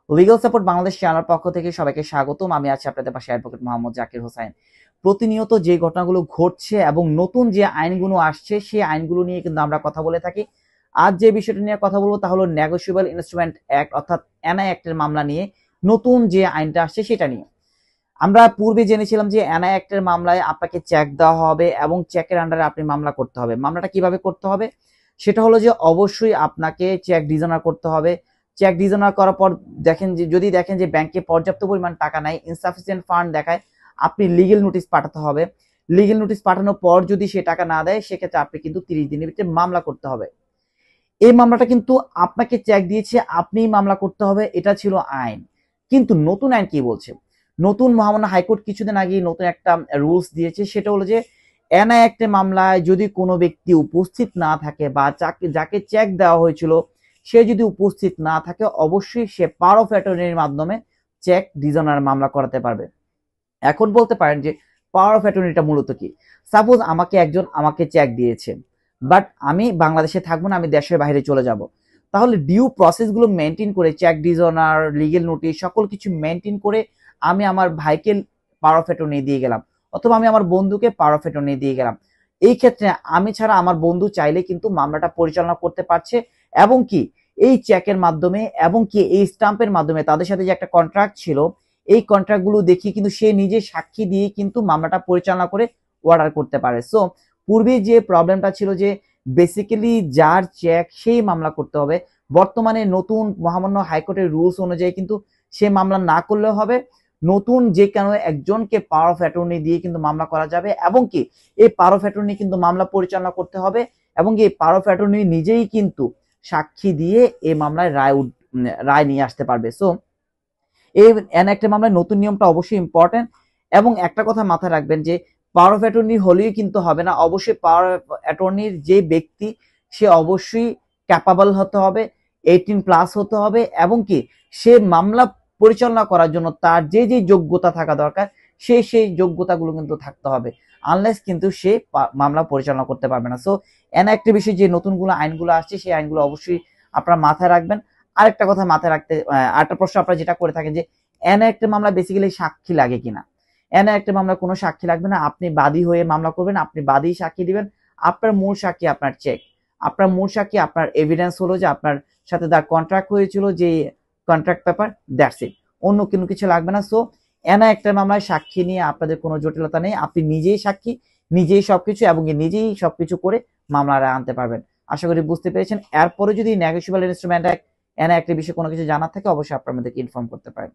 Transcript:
Legal support Bangladesh চ্যানেলের পক্ষ থেকে সবাইকে স্বাগতম। আমি আছি আপনাদের পাশে অ্যাডভোকেট মোহাম্মদ জাকির হোসাইন। প্রতিনিয়ত যে ঘটনাগুলো ঘটছে এবং নতুন যে আইনগুলো আসছে সেই আইনগুলো নিয়ে কিন্তু আমরা কথা বলে থাকি। আজ যে বিষয়টা নিয়ে কথা বলবো তা হলো নেগোশিয়েবল ইনস্ট্রুমেন্ট অ্যাক্ট অর্থাৎ এনআই অ্যাক্টের মামলা নিয়ে, নতুন যে আইনটা আসছে সেটা নিয়ে। আমরা পূর্বে জেনেছিলাম যে এনআই অ্যাক্টের মামলায় আপনাকে চেক দেওয়া হবে এবং চেকের আন্ডারে আপনি মামলা করতে হবে। মামলাটা কিভাবে করতে হবে সেটা হলো যে অবশ্যই আপনাকে চেক ডিজনার করতে হবে। চেক ডিজনার করার পর যদি দেখেন যে ব্যাংকে পর্যাপ্ত পরিমাণ টাকা নাই, ইনসাফিসিয়েন্ট ফান্ড দেখায়, আপনি লিগেল নোটিশ পাঠাতে হবে। লিগেল নোটিশ পাঠানোর পর যদি সে টাকা না দেয় সেক্ষেত্রে আপনি কিন্তু 30 দিনের ভিতরে মামলা করতে হবে। এই মামলাটা কিন্তু আপনাকে চেক দিয়েছে, আপনিই মামলা করতে হবে, এটা ছিল আইন। কিন্তু নতুন আইন কি বলছে? নতুন মহামান্য হাইকোর্ট কিছুদিন আগে নতুন একটা রুলস দিয়েছে, সেটা হলো যে এনআই অ্যাক্টের মামলায় যদি কোনো ব্যক্তি উপস্থিত না থাকে বা যাকে চেক দেওয়া হয়েছিল সে যদি উপস্থিত না থাকে, অবশ্যই সে পাওয়ার অফ অ্যাটর্নির মাধ্যমে চেক ডিজনার মামলা করাতে পারবে। এখন বলতে পারেন যে পাওয়ার অফ অ্যাটর্নিটা মূলত কি? সাপোজ আমাকে চেক দিয়েছে, বাট আমি বাংলাদেশে থাকবো না, আমি দেশের বাইরে চলে যাব। তাহলে ডিউ প্রসেসগুলো মেনটেন করে চেক ডিজনার, লিগেল নোটিশ সকল কিছু মেনটেন করে আমি আমার ভাইকে পাওয়ার অফ অ্যাটর্নি দিয়ে গেলাম, অথবা আমি আমার বন্ধুকে পাওয়ার অফ অ্যাটর্নি দিয়ে গেলাম। এই ক্ষেত্রে আমি ছাড়া আমার বন্ধু চাইলে কিন্তু মামলাটা পরিচালনা করতে পারছে, এবং কি এই চেকের মাধ্যমে এবং কি এই স্টাম্পের মাধ্যমে তাদের সাথে যে একটা কন্ট্রাক্ট ছিল, এই কন্ট্রাক্টগুলো দেখিয়ে কিন্তু সে নিজে সাক্ষী দিয়ে কিন্তু মামলাটা পরিচালনা করে অর্ডার করতে পারে। সো পূর্বে যে প্রবলেমটা ছিল যে বেসিক্যালি যার চেক সেই মামলা করতে হবে, বর্তমানে নতুন মহামান্য হাইকোর্টের রুলস অনুযায়ী কিন্তু সে মামলা না করলেও হবে। নতুন যে কেন একজনকে পাওয়ার অফ অ্যাটর্নি দিয়ে কিন্তু মামলা করা যাবে, এবং কি এই পাওয়ার অফ অ্যাটর্নি কিন্তু মামলা পরিচালনা করতে হবে, এবং এই পাওয়ার অফ অ্যাটর্নি নিজেই কিন্তু সাক্ষী দিয়ে এই মামলায় রায় নিয়ে আসতে পারবে। সো এই একটা মামলায় নতুন নিয়মটা অবশ্যই ইম্পর্টেন্ট। এবং একটা কথা মাথায় রাখবেন যে পাওয়ার অফ অ্যাটর্নি হলেই কিন্তু হবে না, অবশ্যই পাওয়ার অফ অ্যাটর্নির যে ব্যক্তি সে অবশ্যই ক্যাপাবল হতে হবে, 18+ হতে হবে, এবং কি সে মামলা পরিচালনা করার জন্য তার যে যে যোগ্যতা থাকা দরকার সেই যোগ্যতাগুলো কিন্তু থাকতে হবে, আনলেস কিন্তু সে মামলা পরিচালনা করতে পারবে না। সো একটা বিষয় যে নতুনগুলো আইনগুলো আসছে সেই আইনগুলো অবশ্যই আপনারা মাথায় রাখবেন। আরেকটা কথা মাথায় রাখতে, আরেকটা প্রশ্ন আপনারা যেটা করে থাকেন যে এনআই একটা মামলা বেসিক্যালি সাক্ষী লাগে কিনা? এনআই একটা মামলা কোনো সাক্ষী লাগবে না, আপনি বাদী হয়ে মামলা করবেন, আপনি বাদী সাক্ষী দিবেন। আপনার মূল সাক্ষী আপনার চেক, আপনার মূল সাক্ষী আপনার এভিডেন্স হলো যে আপনার সাথে তার কন্ট্রাক্ট হয়েছিল, যে কন্ট্রাক্ট পেপার, দ্যাটস ইট, অন্য কোনো কিছু লাগবে না। সো এনআই একটা মামলায় সাক্ষী নিয়ে আপনাদের কোনো জটিলতা নেই, আপনি নিজেই সাক্ষী, নিজেই সবকিছু, এবং নিজেই সবকিছু করে মামলাটা আনতে পারবেন। আশা করি বুঝতে পেরেছেন। এরপরে যদি নেগোশিয়েবল ইনস্ট্রুমেন্ট অ্যাক্ট এনআই একটা বিষয়ে কোনো কিছু জানার থাকে অবশ্যই আপনারা আমাদেরকে ইনফর্ম করতে পারেন।